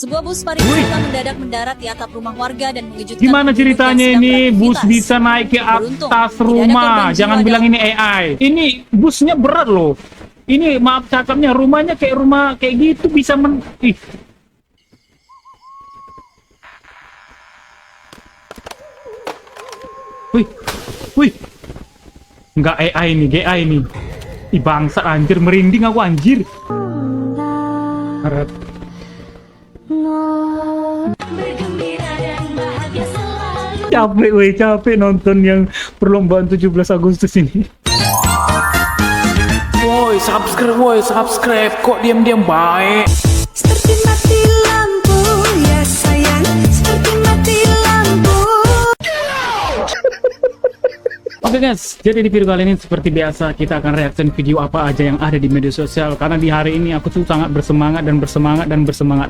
Sebuah bus pariwisata mendadak mendarat di atap rumah warga dan mengejutkan. Gimana ceritanya ini bus beraktivitas. bisa naik ke Beruntung, atas tidak ada rumah? korban Jangan jiwa bilang dalam- ini AI. Ini busnya berat loh. Ini maaf cakapnya rumahnya kayak rumah kayak gitu bisa Ih. Wih, wih. Nggak AI nih, GI nih. Ih bangsa anjir, merinding aku anjir. Harap. Capek weh, capek nonton yang perlombaan 17 Agustus ini. Woi, subscribe. Kok diam-diam baik? Seperti mati lampu, ya sayang, seperti mati lampu. Oke guys, jadi di video kali ini seperti biasa kita akan reaction video apa aja yang ada di media sosial. Karena di hari ini aku tuh sangat bersemangat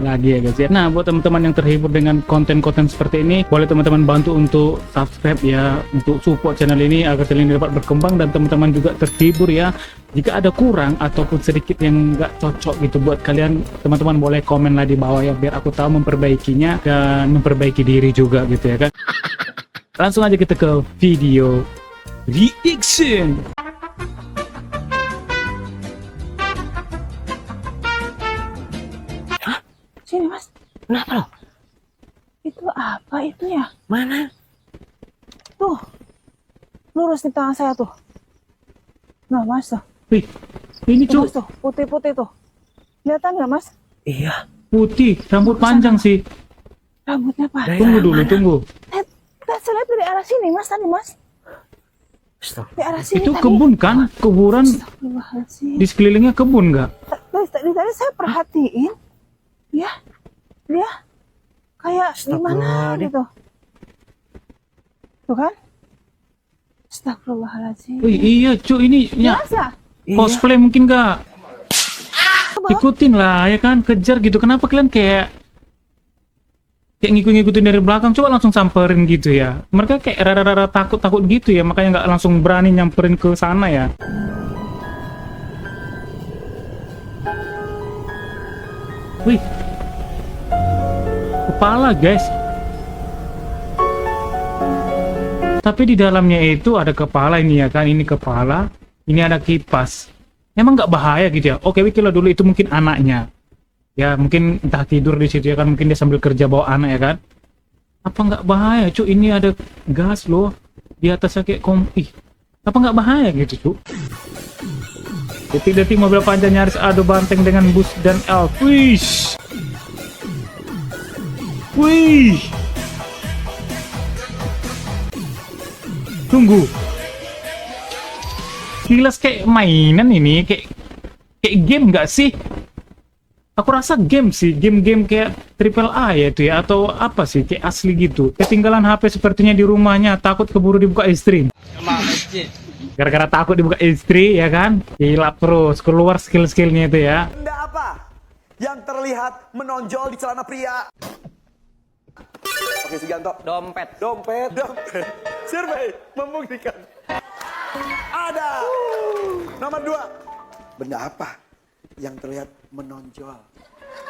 lagi ya guys ya. Nah buat teman-teman yang terhibur dengan konten-konten seperti ini, boleh teman-teman bantu untuk subscribe ya, untuk support channel ini agar channel ini dapat berkembang dan teman-teman juga terhibur ya. Jika ada kurang ataupun sedikit yang nggak cocok gitu buat kalian, teman-teman boleh komen lah di bawah ya, biar aku tahu memperbaikinya dan memperbaiki diri juga gitu ya kan. Langsung aja kita ke video reaction. Sini mas, Kenapa lo? itu apa itu ya? Mana? Tuh, lurus di tangan saya tuh. Nah mas tuh, Wih, ini tuh, cuk mas, tuh putih-putih tuh. Kelihatan nggak mas? Iya. putih, rambut panjang sih. Rambutnya pak. Tunggu dulu, tunggu. Saya lihat dari arah sini mas tadi mas. Stop. Di arah sini Itu tadi. kebun kan? Kuburan Astagfirullahaladzim. di sekelilingnya kebun nggak? Tadi saya perhatiin, ya, dia kayak gimana Astagfirullahaladzim. gitu. Tuh kan? Astagfirullahaladzim. Wih, iya cuk, ini ya Mas ya? cosplay mungkin nggak? Ikutin lah ya kan, kejar gitu. Kenapa kalian kayak ngikut-ngikutin dari belakang? Coba langsung samperin gitu ya. Mereka kayak rada-rada takut-takut gitu ya, makanya nggak langsung berani nyamperin ke sana ya. Wih, kepala guys. Tapi di dalamnya itu ada kepala ini ya kan, ini kepala, ini ada kipas. Emang nggak bahaya gitu ya? Oke, kalau dulu itu mungkin anaknya. Ya mungkin entah tidur di situ ya kan, mungkin dia sambil kerja bawa anak ya kan. Apa nggak bahaya cuy? Ini ada gas loh di atasnya kayak ih, apa nggak bahaya gitu cuy? Detik-detik mobil panjang nyaris adu banteng dengan bus dan elf. Wih, wih, tunggu, kilas kayak mainan ini, kayak game nggak sih? Aku rasa game sih, game-game kayak triple A ya itu ya, atau apa sih, kayak asli gitu. Ketinggalan HP sepertinya di rumahnya, takut keburu dibuka istri. Gara-gara takut dibuka istri ya kan, hilap terus, keluar skill-skillnya itu ya. Benda apa yang terlihat menonjol di celana pria? Oke, Sugianto. Dompet. Dompet. Survei membuktikan. Ada. Nomor 2. Benda apa yang terlihat menonjol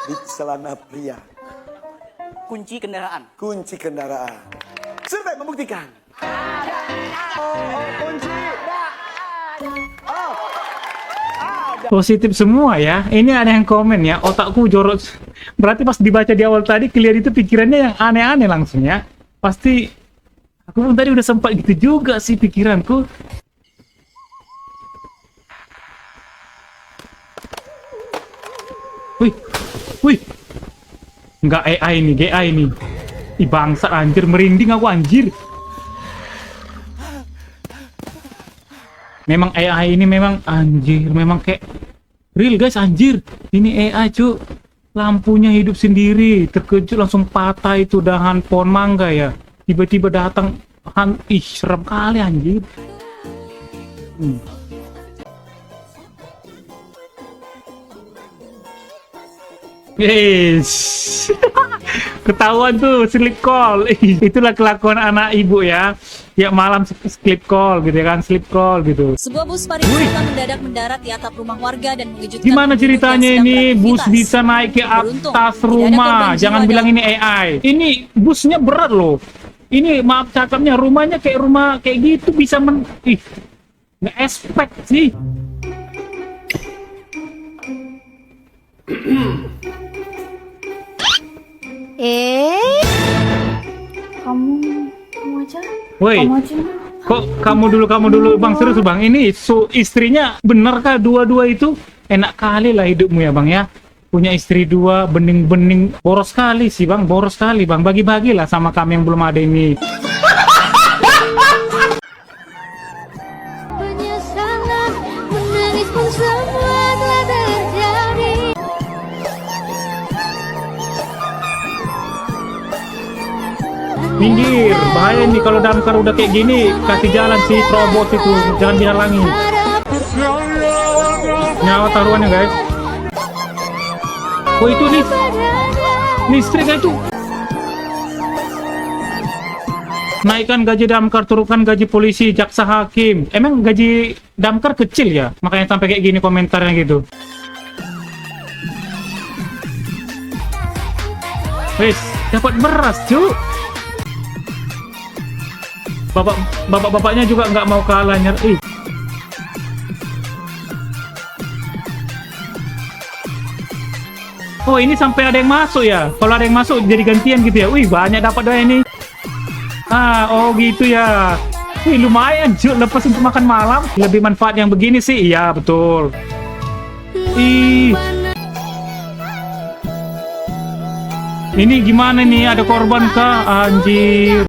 di celana pria? Kunci kendaraan. Kunci kendaraan. Survei membuktikan. Kunci. Positif semua ya. Ini ada yang komen ya, otakku jorok. Berarti pas dibaca di awal tadi, kalian itu pikirannya yang aneh-aneh langsung ya. Pasti aku pun tadi udah sempat gitu juga sih pikiranku. Wih, wih, nggak AI nih, GI nih. Ih bangsa anjir, merinding aku anjir. Memang AI ini memang anjir, memang kayak real guys anjir. Ini AI cu, lampunya hidup sendiri, terkejut langsung patah itu dahan pohon mangga ya. Tiba-tiba datang, ih serem kali anjir. Yes. Ketahuan tuh sleep call. Itulah kelakuan anak ibu ya. Tiap malam sleep call gitu ya kan, sleep call gitu. Sebuah bus pariwisata mendadak mendarat di atap rumah warga dan mengejutkan Gimana penduduk ceritanya yang sedang ini bus beraktivitas. bisa naik ke Beruntung, atas tidak ada rumah? korban jiwa Jangan bilang ini AI. Ini busnya berat loh. Ini maaf cakapnya rumahnya kayak rumah kayak gitu bisa nggak expect sih. Kamu aja. Woi, Kamu aja. kok kamu dulu bang, serius bang, ini istrinya bener kah dua-dua itu? Enak kali lah hidupmu ya bang ya, punya istri dua, bening-bening, boros kali sih bang, boros kali bang, bagi-bagilah sama kami yang belum ada ini. Penyesalan menangis pun semua telah terjadi. Minggir, bahaya nih kalau damkar udah kayak gini, kasih jalan si terobos itu, jangan dihalangi. Nyawa taruhannya guys. Oh itu nih, listrik itu. Naikkan gaji damkar, turunkan gaji polisi, jaksa hakim. Emang gaji damkar kecil ya? Makanya sampai kayak gini komentarnya gitu. Wes, dapat beras cuy. Bapak-bapaknya juga nggak mau kalah nyari. Oh ini sampai ada yang masuk ya? Kalau ada yang masuk jadi gantian gitu ya? Wih banyak dapat doa ini. Ah oh gitu ya. Wih lumayan cuy, lepas untuk makan malam. Lebih manfaat yang begini sih, iya betul. Ih. Ini gimana nih? Ada korban kah? Anjir.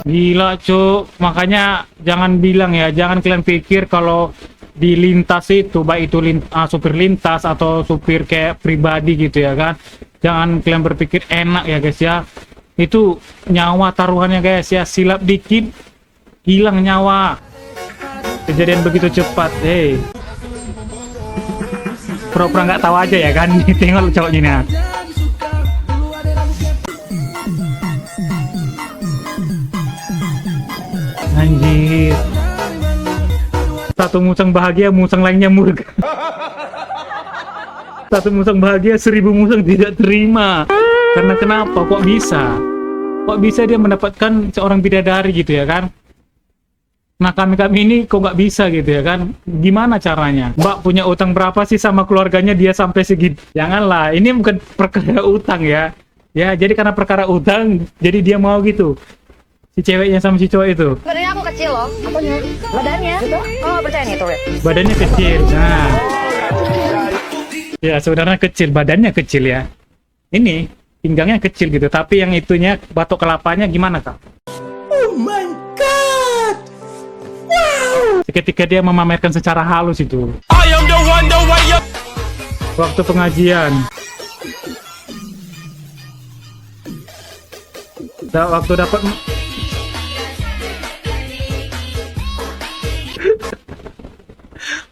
Gila cuk, makanya jangan bilang ya, jangan kalian pikir kalau di lintas itu, baik itu supir lintas atau supir kayak pribadi gitu ya kan, jangan kalian berpikir enak ya guys ya, itu nyawa taruhannya guys ya, silap dikit hilang nyawa, kejadian begitu cepat. Pura-pura nggak tahu aja ya kan. Tengok cowok gini ya. Anjir, satu musang bahagia, musang lainnya murka. Satu musang bahagia, 1000 musang tidak terima. Karena kenapa? Kok bisa? Kok bisa dia mendapatkan seorang bidadari gitu ya kan? Nah kami ini kok nggak bisa gitu ya kan? Gimana caranya? Mbak punya utang berapa sih sama keluarganya dia sampai segitu? Janganlah, ini bukan perkara utang ya. Ya jadi karena perkara utang, jadi dia mau gitu. Si ceweknya sama si cowok itu. Sebenarnya aku kecil loh. Apanya? Badannya. Oh, percaya nih tuh. Badannya kecil. Nah. Ya, sebenarnya kecil, badannya kecil ya. Ini pinggangnya kecil gitu, tapi yang itunya batok kelapanya gimana, Kak? Oh my god. Wow. Seketika dia memamerkan secara halus itu. I am the one, the way you... Waktu pengajian. Waktu dapat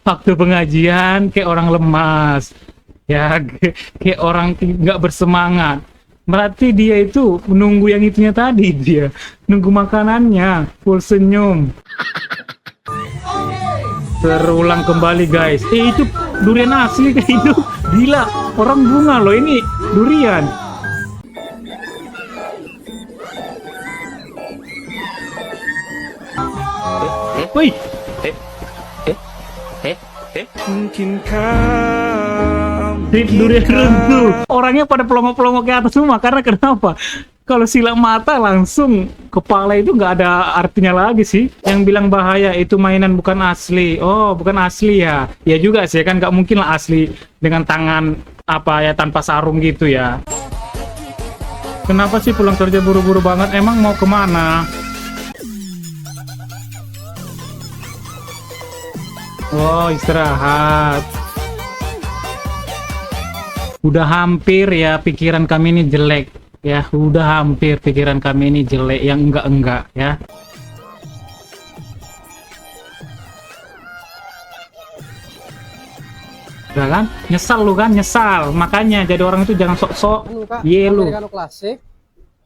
waktu pengajian kayak orang lemas ya, kayak orang nggak bersemangat. Berarti dia itu menunggu yang itunya tadi, dia nunggu makanannya, full senyum. Terulang kembali guys, itu durian asli kayak itu, gila, orang bunga loh, ini durian. Wih, durian runtuh. Orangnya pada pelongok-pelongok ke atas semua. Karena kenapa? Kalau silang mata langsung kepala itu nggak ada artinya lagi sih. Yang bilang bahaya itu mainan bukan asli. Oh, bukan asli ya. Ya juga sih kan, nggak mungkin lah asli dengan tangan apa ya, tanpa sarung gitu ya. Kenapa sih pulang kerja buru-buru banget? Emang mau kemana? Oh, istirahat. Udah hampir ya pikiran kami ini jelek. Ya, udah hampir pikiran kami ini jelek, yang enggak ya. Ya kan? Nyesal lu kan, nyesal. Makanya jadi orang itu jangan sok-sok. Iya lu. Americano klasik,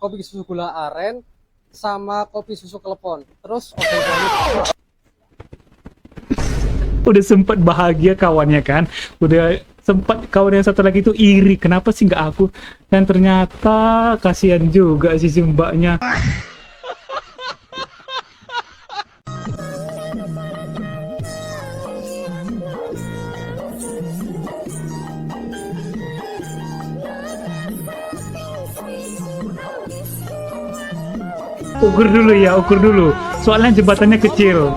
kopi susu gula aren, sama kopi susu klepon. Terus oke banget. Udah sempat bahagia kawannya kan, udah sempat kawan yang satu lagi itu iri, kenapa sih nggak aku, dan ternyata kasihan juga sih si mbaknya. Ukur dulu ya, ukur dulu, soalnya jembatannya kecil.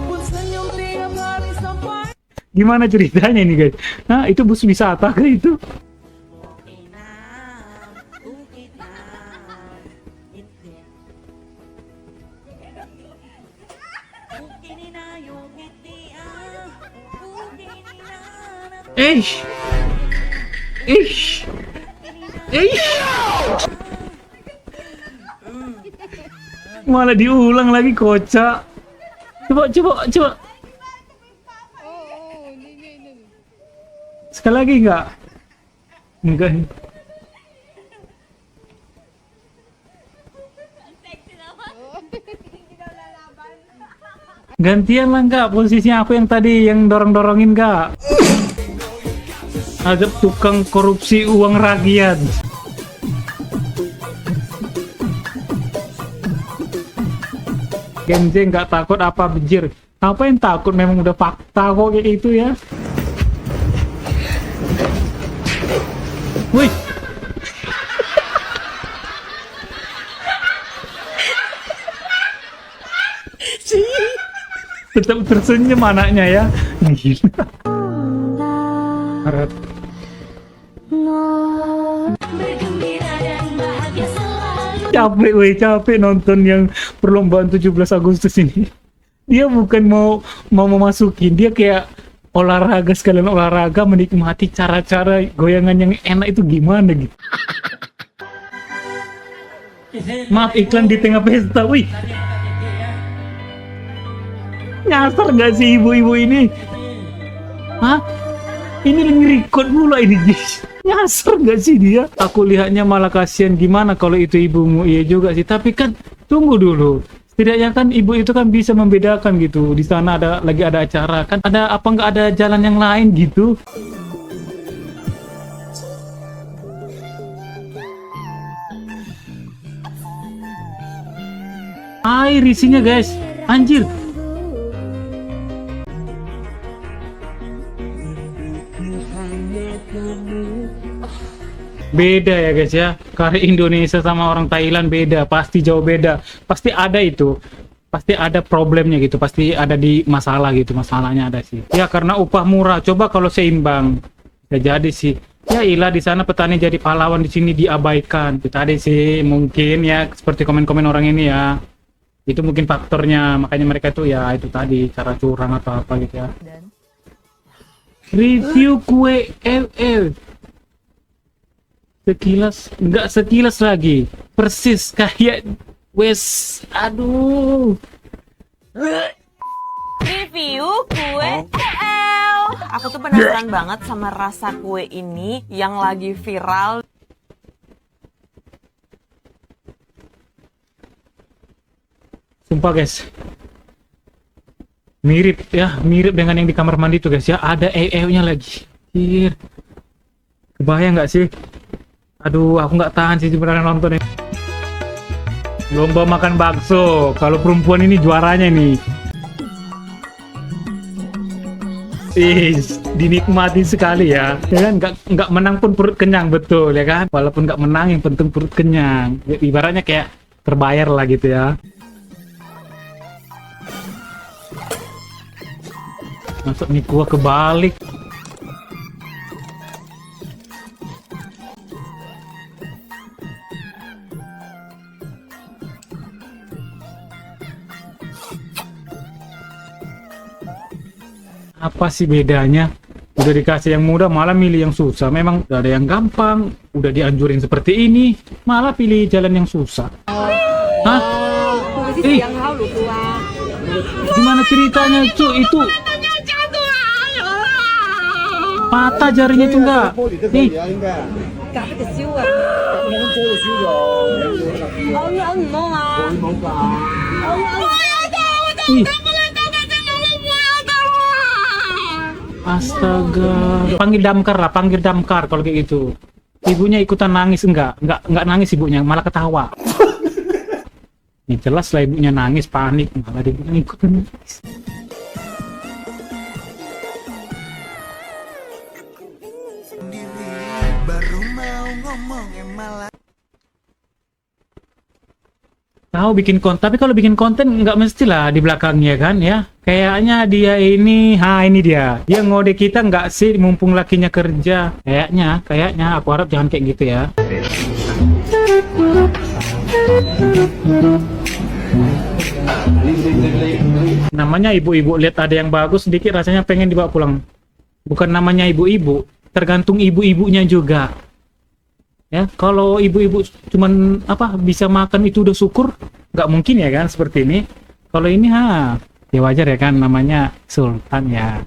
Gimana ceritanya ini guys? Nah itu bus wisata kan itu? Malah diulang lagi, kocak. Coba. Sekali lagi enggak? Enggak. Gantian lah enggak, posisinya aku yang tadi yang dorong-dorongin enggak? Agak tukang korupsi uang rakyat. Genje nggak takut apa bejir? Apa yang takut, memang udah fakta kok kayak itu ya. Wih. Tetap tersenyum anaknya ya. Gila. Harap. Capek nonton yang perlombaan 17 Agustus ini. Dia bukan mau memasukin, dia kayak olahraga sekalian olahraga, menikmati cara-cara goyangan yang enak itu gimana gitu. Maaf, iklan di tengah pesta, wih. Nyasar nggak sih ibu-ibu ini? Hah? Ini lagi record pula ini, guys. Nyasar nggak sih dia? Aku lihatnya malah kasihan, gimana kalau itu ibumu? Iya juga sih, tapi kan tunggu dulu. Setidaknya kan ibu itu kan bisa membedakan gitu. Di sana lagi ada acara kan, ada apa nggak ada jalan yang lain gitu? Air isinya guys, anjir. Beda ya guys ya, kari Indonesia sama orang Thailand beda, pasti jauh beda, pasti ada itu, pasti ada problemnya gitu, pasti ada di masalah gitu, masalahnya ada sih. Ya karena upah murah, coba kalau seimbang, ya jadi sih. Ya ilah di sana petani jadi pahlawan, di sini diabaikan. Itu tadi sih mungkin ya, seperti komen-komen orang ini ya, itu mungkin faktornya, makanya mereka tuh ya itu tadi cara curang atau apa gitu ya. Review kue LL. Sekilas, enggak sekilas lagi, persis kayak wes, aduh. Review kue LL. Aku tuh penasaran banget sama rasa kue ini yang lagi viral. Sumpah guys, mirip ya, mirip dengan yang di kamar mandi tuh guys ya, ada nya lagi. Kebayang nggak sih? Aduh, aku nggak tahan sih sebenarnya nonton ini. Lomba makan bakso, kalau perempuan ini juaranya nih. Dinikmati sekali ya kan, nggak menang pun perut kenyang, betul ya kan, walaupun nggak menang yang penting perut kenyang ya, ibaratnya kayak terbayar lah gitu ya. Masuk nih gua kebalik. Apa sih bedanya? Udah dikasih yang mudah malah milih yang susah. Memang udah ada yang gampang, udah dianjurin seperti ini, malah pilih jalan yang susah. Hah? Gimana ceritanya cu itu? patah jarinya itu enggak. Nih. Ih. Astaga. Panggil damkar lah, panggil damkar kalau kayak gitu. Ibunya ikutan nangis enggak nangis ibunya, malah ketawa. Ini jelas lah ibunya nangis, panik, malah dia ikutan nangis. Tahu bikin konten, tapi kalau bikin konten nggak mestilah di belakangnya kan ya. Kayaknya dia ini dia ngode kita nggak sih, mumpung lakinya kerja. Kayaknya aku harap jangan kayak gitu ya. Namanya ibu-ibu, lihat ada yang bagus sedikit rasanya pengen dibawa pulang. Bukan namanya ibu-ibu, tergantung ibu-ibunya juga. Ya, kalau ibu-ibu cuman bisa makan itu udah syukur, nggak mungkin ya kan seperti ini. Kalau ini ya wajar ya kan, namanya sultan ya.